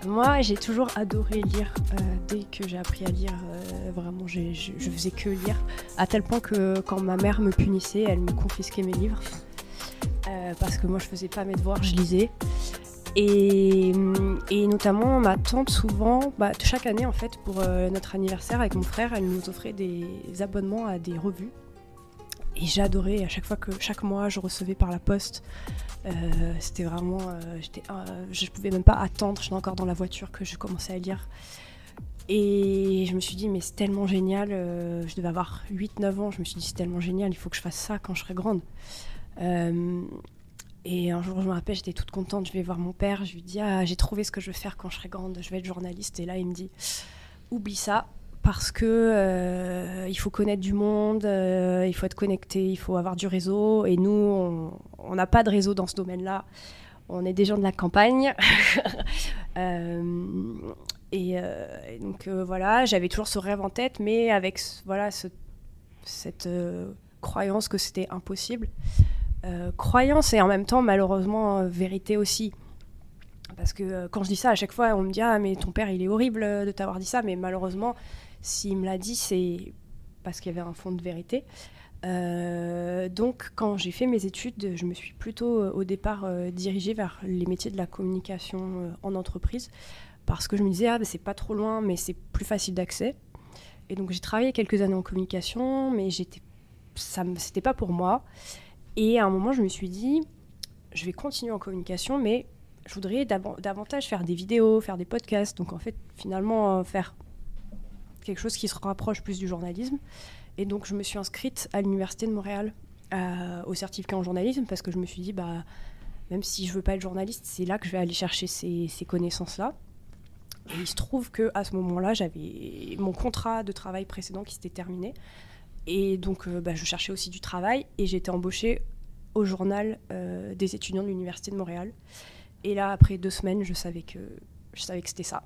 Moi, j'ai toujours adoré lire. Dès que j'ai appris à lire, vraiment, je faisais que lire. À tel point que quand ma mère me punissait, elle me confisquait mes livres. Parce que moi, je faisais pas mes devoirs, je lisais. Et notamment, ma tante, souvent, chaque année, en fait, pour notre anniversaire avec mon frère, elle nous offrait des abonnements à des revues. Et j'adorais, à chaque fois que chaque mois je recevais par la poste, c'était vraiment, je pouvais même pas attendre, j'étais encore dans la voiture que je commençais à lire. Et je me suis dit, mais c'est tellement génial, je devais avoir 8-9 ans, je me suis dit, c'est tellement génial, il faut que je fasse ça quand je serai grande. Et un jour, je me rappelle, j'étais toute contente, je vais voir mon père, je lui dis, ah, j'ai trouvé ce que je veux faire quand je serai grande, je vais être journaliste. Et là, il me dit, oublie ça. Parce que il faut connaître du monde, il faut être connecté, il faut avoir du réseau. Et nous, on n'a pas de réseau dans ce domaine-là. On est des gens de la campagne. Et donc voilà, j'avais toujours ce rêve en tête, mais avec voilà, cette croyance que c'était impossible. Croyance et en même temps, malheureusement, vérité aussi. Parce que quand je dis ça, à chaque fois, on me dit « Ah, mais ton père, il est horrible de t'avoir dit ça. » Mais malheureusement, s'il me l'a dit, c'est parce qu'il y avait un fond de vérité. Donc, quand j'ai fait mes études, je me suis plutôt, au départ, dirigée vers les métiers de la communication en entreprise. Parce que je me disais « Ah, c'est pas trop loin, mais c'est plus facile d'accès. » Et donc, j'ai travaillé quelques années en communication, mais c'était pas pour moi. Et à un moment, je me suis dit « Je vais continuer en communication, mais... » je voudrais davantage faire des vidéos, faire des podcasts. Donc, en fait, finalement, faire quelque chose qui se rapproche plus du journalisme. Et donc, je me suis inscrite à l'Université de Montréal au certificat en journalisme parce que je me suis dit, même si je ne veux pas être journaliste, c'est là que je vais aller chercher ces connaissances-là. Et il se trouve qu'à ce moment-là, j'avais mon contrat de travail précédent qui s'était terminé. Et donc, je cherchais aussi du travail et j'ai été embauchée au journal des étudiants de l'Université de Montréal. Et là, après 2 semaines, je savais que c'était ça.